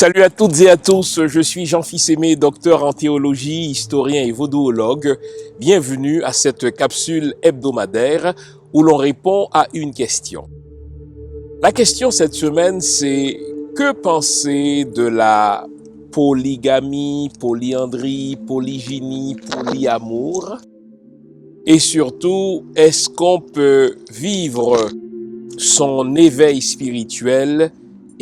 Salut à toutes et à tous, je suis Jean-Fils Aimé, docteur en théologie, historien et vaudouologue. Bienvenue à cette capsule hebdomadaire où l'on répond à une question. La question cette semaine, c'est que penser de la polygamie, polyandrie, polygynie, polyamour? Et surtout, est-ce qu'on peut vivre son éveil spirituel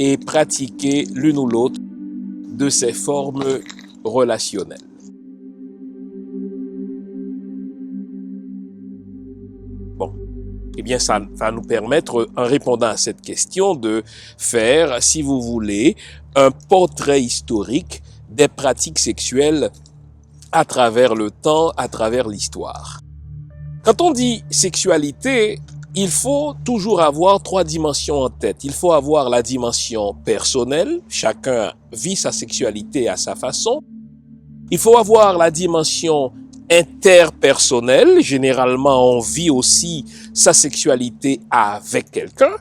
et pratiquer l'une ou l'autre de ces formes relationnelles? Bon, eh bien, ça va nous permettre, en répondant à cette question, de faire, si vous voulez, un portrait historique des pratiques sexuelles à travers le temps, à travers l'histoire. Quand on dit sexualité, il faut toujours avoir trois dimensions en tête. Il faut avoir la dimension personnelle, chacun vit sa sexualité à sa façon. Il faut avoir la dimension interpersonnelle, généralement on vit aussi sa sexualité avec quelqu'un.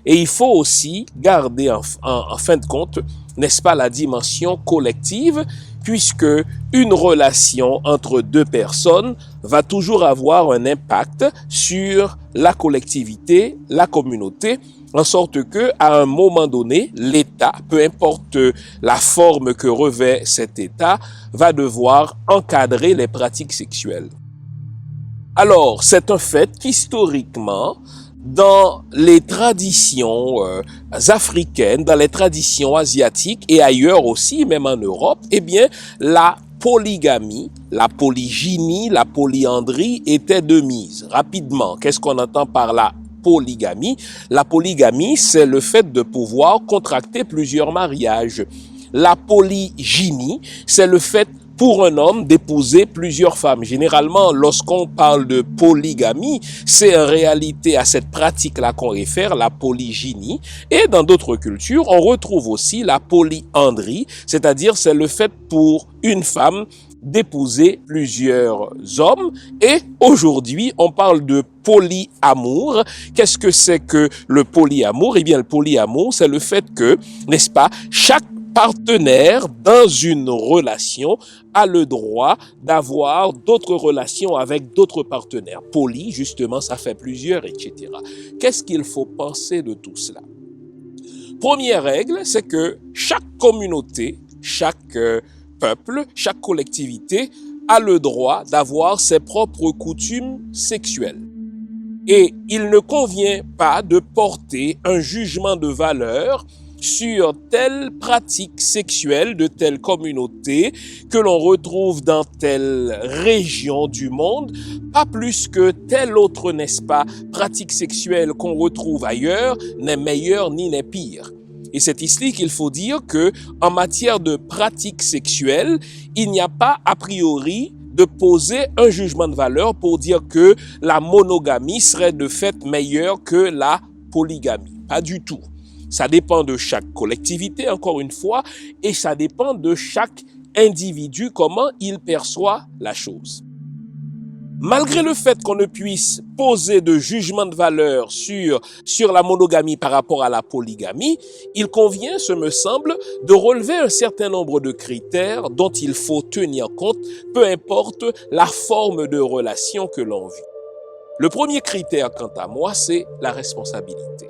Et il faut aussi garder en fin de compte, n'est-ce pas, la dimension collective, puisque une relation entre deux personnes va toujours avoir un impact sur la collectivité, la communauté, en sorte que, à un moment donné, l'État, peu importe la forme que revêt cet État, va devoir encadrer les pratiques sexuelles. Alors, c'est un fait qu'historiquement, dans les traditions africaines, dans les traditions asiatiques et ailleurs aussi, même en Europe, eh bien, la polygamie, la polygynie, la polyandrie étaient de mise. Rapidement, qu'est-ce qu'on entend par la polygamie? La polygamie, c'est le fait de pouvoir contracter plusieurs mariages. La polygynie, c'est le fait pour un homme d'épouser plusieurs femmes. Généralement, lorsqu'on parle de polygamie, c'est en réalité à cette pratique-là qu'on réfère, la polygynie. Et dans d'autres cultures, on retrouve aussi la polyandrie, c'est-à-dire c'est le fait pour une femme d'épouser plusieurs hommes. Et aujourd'hui, on parle de polyamour. Qu'est-ce que c'est que le polyamour? Eh bien, le polyamour, c'est le fait que, n'est-ce pas, chaque partenaire dans une relation a le droit d'avoir d'autres relations avec d'autres partenaires. Poly, justement, ça fait plusieurs, etc. Qu'est-ce qu'il faut penser de tout cela? Première règle, c'est que chaque communauté, chaque peuple, chaque collectivité a le droit d'avoir ses propres coutumes sexuelles. Et il ne convient pas de porter un jugement de valeur sur telle pratique sexuelle de telle communauté que l'on retrouve dans telle région du monde, pas plus que telle autre, n'est-ce pas, pratique sexuelle qu'on retrouve ailleurs n'est meilleure ni n'est pire. Et c'est ici qu'il faut dire que, en matière de pratique sexuelle, il n'y a pas a priori de poser un jugement de valeur pour dire que la monogamie serait de fait meilleure que la polygamie. Pas du tout. Ça dépend de chaque collectivité, encore une fois, et ça dépend de chaque individu, comment il perçoit la chose. Malgré le fait qu'on ne puisse poser de jugement de valeur sur la monogamie par rapport à la polygamie, il convient, ce me semble, de relever un certain nombre de critères dont il faut tenir compte, peu importe la forme de relation que l'on vit. Le premier critère, quant à moi, c'est la responsabilité.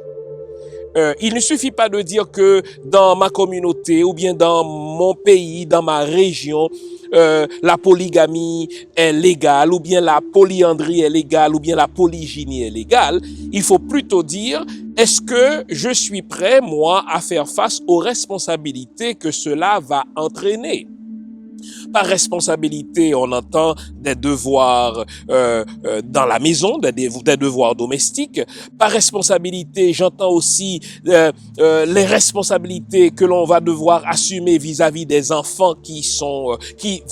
Il ne suffit pas de dire que dans ma communauté ou bien dans mon pays, dans ma région, la polygamie est légale ou bien la polyandrie est légale ou bien la polygynie est légale. Il faut plutôt dire, est-ce que je suis prêt, moi, à faire face aux responsabilités que cela va entraîner? Par responsabilité, on entend des devoirs dans la maison, des devoirs domestiques. Par responsabilité, j'entends aussi les responsabilités que l'on va devoir assumer vis-à-vis des enfants qui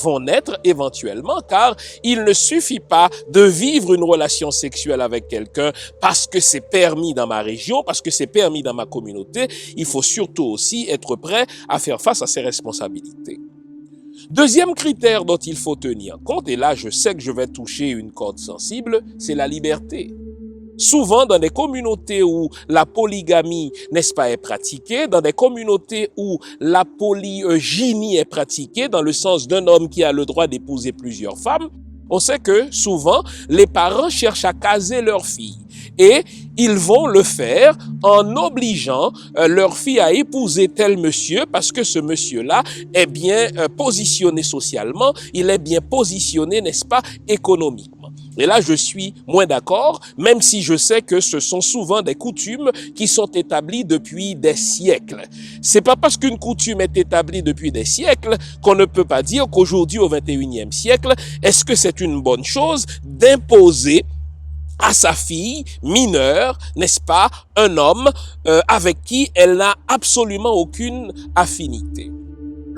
vont naître éventuellement, car il ne suffit pas de vivre une relation sexuelle avec quelqu'un parce que c'est permis dans ma région, parce que c'est permis dans ma communauté. Il faut surtout aussi être prêt à faire face à ces responsabilités. Deuxième critère dont il faut tenir compte, et là je sais que je vais toucher une corde sensible, c'est la liberté. Souvent, dans des communautés où la polygamie, n'est-ce pas, est pratiquée, dans des communautés où la polygynie est pratiquée, dans le sens d'un homme qui a le droit d'épouser plusieurs femmes, on sait que souvent, les parents cherchent à caser leur fille. Et ils vont le faire en obligeant leur fille à épouser tel monsieur parce que ce monsieur-là est bien positionné socialement, il est bien positionné, n'est-ce pas, économiquement. Et là, je suis moins d'accord, même si je sais que ce sont souvent des coutumes qui sont établies depuis des siècles. C'est pas parce qu'une coutume est établie depuis des siècles qu'on ne peut pas dire qu'aujourd'hui, au 21e siècle, est-ce que c'est une bonne chose d'imposer à sa fille mineure, n'est-ce pas, un homme avec qui elle n'a absolument aucune affinité.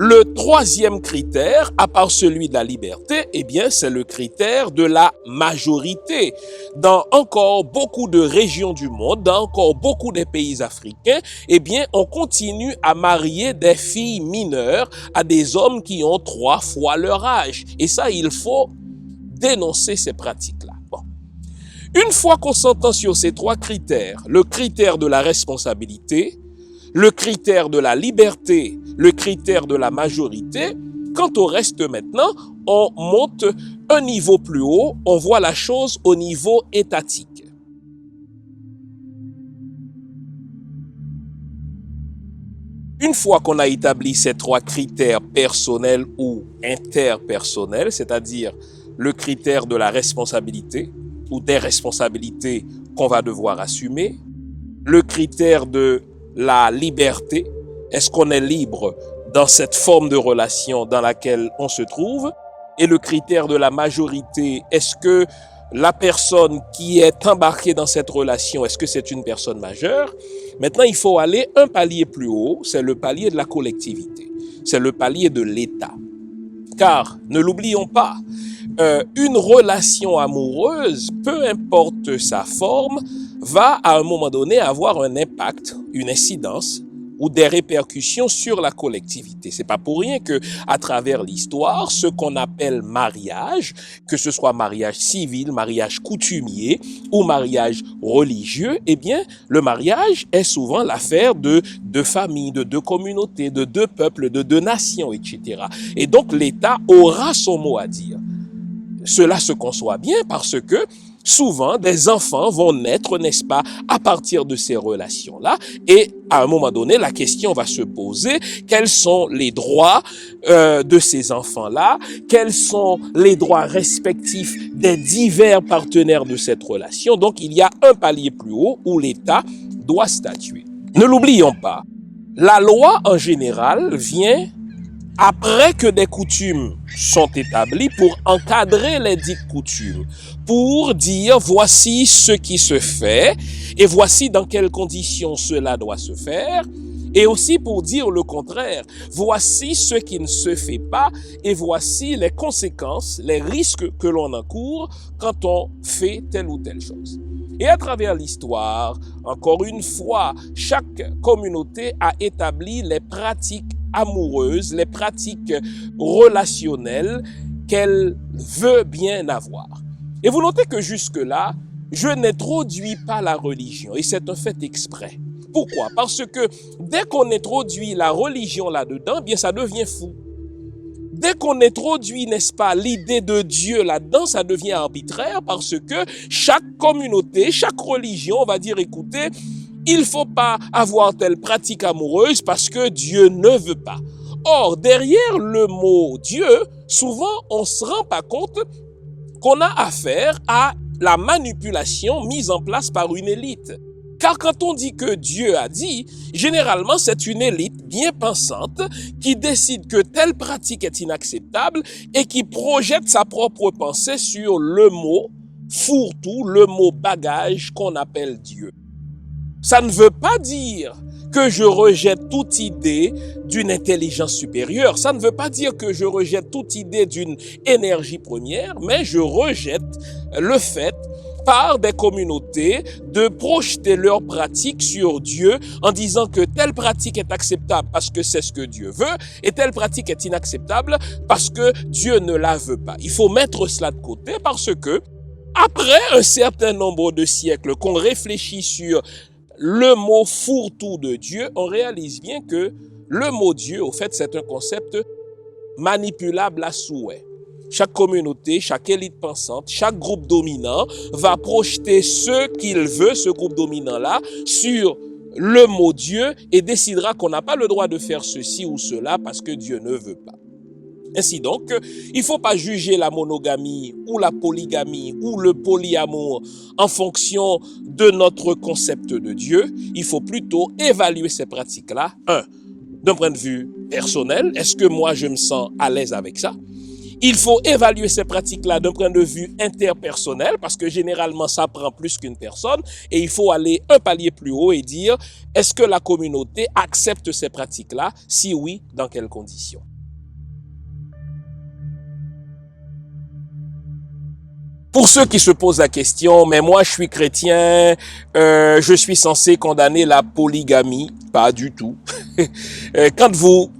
Le troisième critère, à part celui de la liberté, eh bien, c'est le critère de la majorité. Dans encore beaucoup de régions du monde, dans encore beaucoup des pays africains, eh bien, on continue à marier des filles mineures à des hommes qui ont 3 fois leur âge. Et ça, il faut dénoncer ces pratiques-là. Bon. Une fois qu'on s'entend sur ces 3 critères, le critère de la responsabilité, le critère de la liberté, le critère de la majorité, quant au reste maintenant, on monte un niveau plus haut, on voit la chose au niveau étatique. Une fois qu'on a établi ces 3 critères personnels ou interpersonnels, c'est-à-dire le critère de la responsabilité ou des responsabilités qu'on va devoir assumer, le critère de la liberté, est-ce qu'on est libre dans cette forme de relation dans laquelle on se trouve? Et le critère de la majorité, est-ce que la personne qui est embarquée dans cette relation, est-ce que c'est une personne majeure? Maintenant, il faut aller un palier plus haut, c'est le palier de la collectivité, c'est le palier de l'État. Car, ne l'oublions pas, une relation amoureuse, peu importe sa forme, va à un moment donné avoir un impact, une incidence ou des répercussions sur la collectivité. C'est pas pour rien que, à travers l'histoire, ce qu'on appelle mariage, que ce soit mariage civil, mariage coutumier ou mariage religieux, eh bien, le mariage est souvent l'affaire de 2 familles, de 2 communautés, de 2 peuples, de 2 nations, etc. Et donc, l'État aura son mot à dire. Cela se conçoit bien parce que souvent des enfants vont naître, n'est-ce pas, à partir de ces relations-là. Et à un moment donné, la question va se poser, quels sont les droits de ces enfants-là? Quels sont les droits respectifs des divers partenaires de cette relation? Donc, il y a un palier plus haut où l'État doit statuer. Ne l'oublions pas, la loi en général vient après que des coutumes sont établies pour encadrer les dites coutumes, pour dire voici ce qui se fait et voici dans quelles conditions cela doit se faire, et aussi pour dire le contraire, voici ce qui ne se fait pas et voici les conséquences, les risques que l'on encourt quand on fait telle ou telle chose. Et à travers l'histoire, encore une fois, chaque communauté a établi les pratiques amoureuses, les pratiques relationnelles qu'elle veut bien avoir. Et vous notez que jusque-là, je n'introduis pas la religion, et c'est un fait exprès. Pourquoi? Parce que dès qu'on introduit la religion là-dedans, bien ça devient fou. Dès qu'on introduit, n'est-ce pas, l'idée de Dieu là-dedans, ça devient arbitraire parce que chaque communauté, chaque religion va dire, écoutez, il faut pas avoir telle pratique amoureuse parce que Dieu ne veut pas. Or, derrière le mot Dieu, souvent, on se rend pas compte qu'on a affaire à la manipulation mise en place par une élite. Car quand on dit que Dieu a dit, généralement c'est une élite bien pensante qui décide que telle pratique est inacceptable et qui projette sa propre pensée sur le mot fourre-tout, le mot bagage qu'on appelle Dieu. Ça ne veut pas dire que je rejette toute idée d'une intelligence supérieure. Ça ne veut pas dire que je rejette toute idée d'une énergie première, mais je rejette le fait par des communautés de projeter leurs pratiques sur Dieu en disant que telle pratique est acceptable parce que c'est ce que Dieu veut et telle pratique est inacceptable parce que Dieu ne la veut pas. Il faut mettre cela de côté parce que Après un certain nombre de siècles qu'on réfléchit sur le mot fourre-tout de Dieu, on réalise bien que le mot Dieu, au fait, c'est un concept manipulable à souhait. Chaque communauté, chaque élite pensante, chaque groupe dominant va projeter ce qu'il veut, ce groupe dominant-là, sur le mot Dieu et décidera qu'on n'a pas le droit de faire ceci ou cela parce que Dieu ne veut pas. Ainsi donc, il ne faut pas juger la monogamie ou la polygamie ou le polyamour en fonction de notre concept de Dieu. Il faut plutôt évaluer ces pratiques-là. D'un point de vue personnel, est-ce que moi je me sens à l'aise avec ça? Il faut évaluer ces pratiques-là d'un point de vue interpersonnel parce que généralement ça prend plus qu'une personne et il faut aller un palier plus haut et dire est-ce que la communauté accepte ces pratiques-là? Si oui, dans quelles conditions? Pour ceux qui se posent la question, mais moi je suis chrétien, je suis censé condamner la polygamie? Pas du tout. Quand vous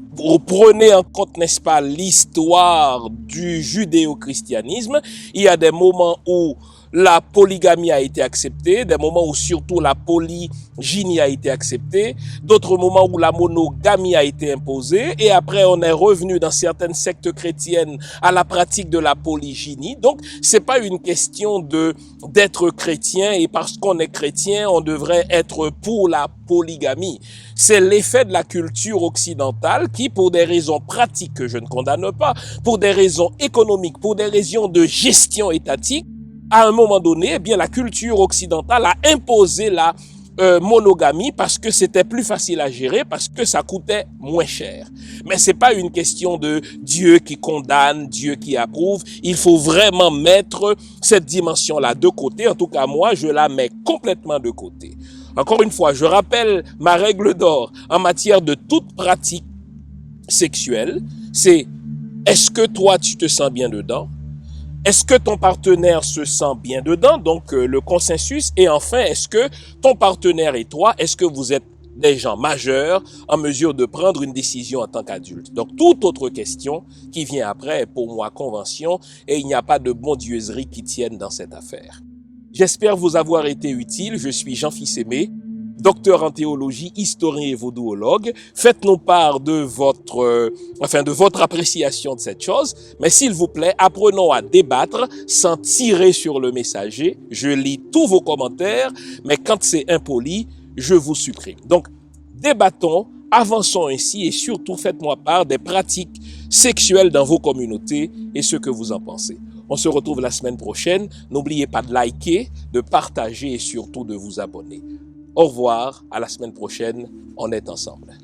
prenez en compte, n'est-ce pas, l'histoire du judéo-christianisme, il y a des moments où la polygamie a été acceptée, des moments où surtout la polygynie a été acceptée, d'autres moments où la monogamie a été imposée, et après on est revenu dans certaines sectes chrétiennes à la pratique de la polygynie. Donc c'est pas une question d'être chrétien et parce qu'on est chrétien on devrait être pour la polygamie. C'est l'effet de la culture occidentale qui, pour des raisons pratiques que je ne condamne pas, pour des raisons économiques, pour des raisons de gestion étatique, à un moment donné, eh bien, la culture occidentale a imposé la monogamie parce que c'était plus facile à gérer, parce que ça coûtait moins cher. Mais c'est pas une question de Dieu qui condamne, Dieu qui approuve. Il faut vraiment mettre cette dimension-là de côté. En tout cas, moi, je la mets complètement de côté. Encore une fois, je rappelle ma règle d'or en matière de toute pratique sexuelle, c'est est-ce que toi, tu te sens bien dedans? Est-ce que ton partenaire se sent bien dedans? Donc, le consensus. Et enfin, est-ce que ton partenaire et toi, est-ce que vous êtes des gens majeurs en mesure de prendre une décision en tant qu'adulte? Donc, toute autre question qui vient après est pour moi convention et il n'y a pas de bondieuserie qui tienne dans cette affaire. J'espère vous avoir été utile. Je suis Jean-Fils Aimé, docteur en théologie, historien et vaudouologue. Faites-nous part de votre appréciation de cette chose. Mais s'il vous plaît, apprenons à débattre sans tirer sur le messager. Je lis tous vos commentaires, mais quand c'est impoli, je vous supprime. Donc, débattons, avançons ainsi et surtout faites-moi part des pratiques sexuelles dans vos communautés et ce que vous en pensez. On se retrouve la semaine prochaine. N'oubliez pas de liker, de partager et surtout de vous abonner. Au revoir, à la semaine prochaine, on est ensemble.